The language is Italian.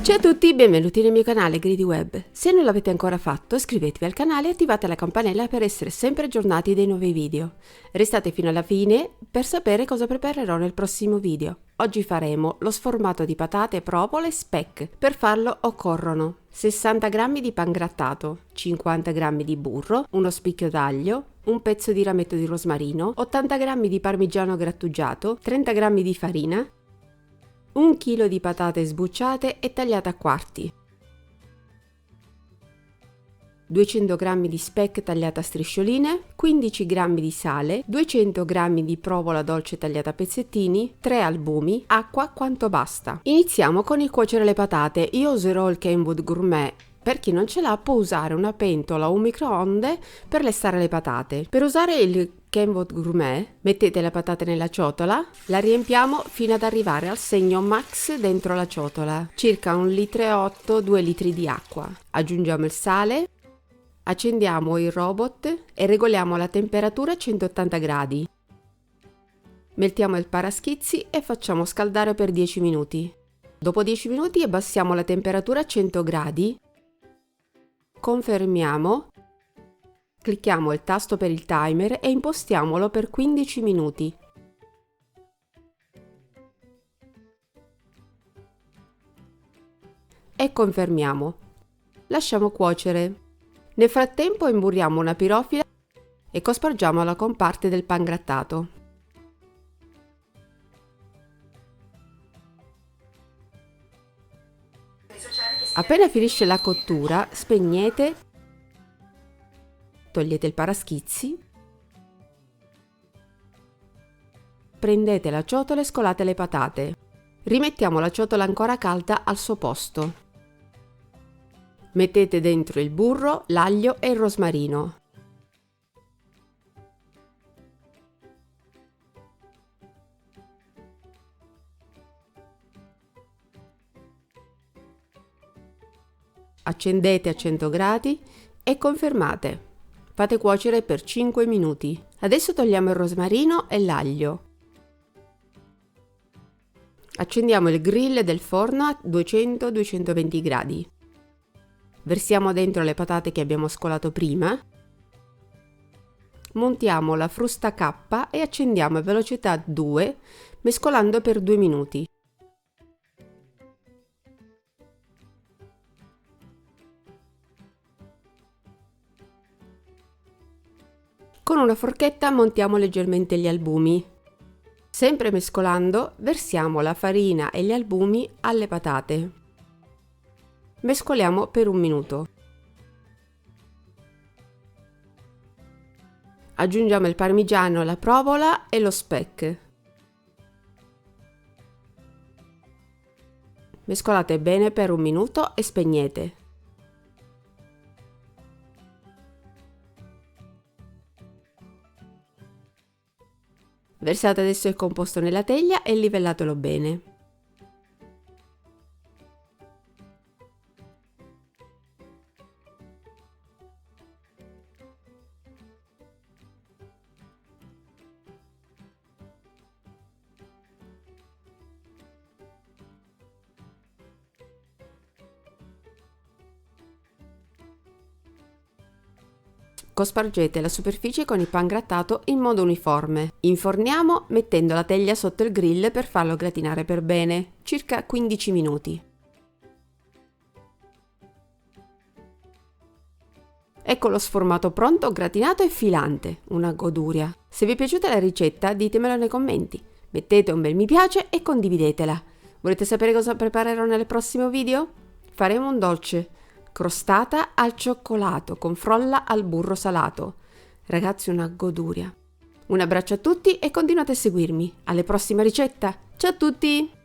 Ciao a tutti, benvenuti nel mio canale Greedy Web. Se non l'avete ancora fatto, iscrivetevi al canale e attivate la campanella per essere sempre aggiornati dei nuovi video. Restate fino alla fine per sapere cosa preparerò nel prossimo video. Oggi faremo lo sformato di patate, provola e speck. Per farlo occorrono 60 g di pan grattato, 50 g di burro, uno spicchio d'aglio, un pezzo di rametto di rosmarino, 80 g di parmigiano grattugiato, 30 g di farina, 1 chilo di patate sbucciate e tagliate a quarti, 200 g di speck tagliata a striscioline, 15 g di sale, 200 g di provola dolce tagliata a pezzettini, 3 albumi, acqua quanto basta. Iniziamo con il cuocere le patate. Io userò il Kenwood Gourmet. Per chi non ce l'ha può usare una pentola o un microonde per lessare le patate. Per usare il Kenwood Gourmet mettete le patate nella ciotola, la riempiamo fino ad arrivare al segno max dentro la ciotola, circa 1,8 litri, 2 litri di acqua. Aggiungiamo il sale, accendiamo il robot e regoliamo la temperatura a 180 gradi. Mettiamo il paraschizzi e facciamo scaldare per 10 minuti. Dopo 10 minuti abbassiamo la temperatura a 100 gradi. Confermiamo, clicchiamo il tasto per il timer e impostiamolo per 15 minuti. E confermiamo. Lasciamo cuocere. Nel frattempo imburriamo una pirofila e cospargiamola con parte del pan grattato. Appena finisce la cottura, spegnete, togliete il paraschizzi, prendete la ciotola e scolate le patate. Rimettiamo la ciotola ancora calda al suo posto. Mettete dentro il burro, l'aglio e il rosmarino. Accendete a 100 gradi e confermate. Fate cuocere per 5 minuti. Adesso togliamo il rosmarino e l'aglio. Accendiamo il grill del forno a 200-220 gradi. Versiamo dentro le patate che abbiamo scolato prima. Montiamo la frusta K e accendiamo a velocità 2, mescolando per 2 minuti. Con una forchetta montiamo leggermente gli albumi. Sempre mescolando, versiamo la farina e gli albumi alle patate. Mescoliamo per 1 minuto. Aggiungiamo il parmigiano, la provola e lo speck. Mescolate bene per 1 minuto e spegnete. Versate adesso il composto nella teglia e livellatelo bene. Cospargete la superficie con il pan grattato in modo uniforme. Inforniamo mettendo la teglia sotto il grill per farlo gratinare per bene, circa 15 minuti. Ecco lo sformato pronto, gratinato e filante, una goduria. Se vi è piaciuta la ricetta ditemelo nei commenti, mettete un bel mi piace e condividetela. Volete sapere cosa preparerò nel prossimo video? Faremo un dolce crostata al cioccolato con frolla al burro salato. Ragazzi, una goduria. Un abbraccio a tutti e continuate a seguirmi. Alla prossima ricetta. Ciao a tutti!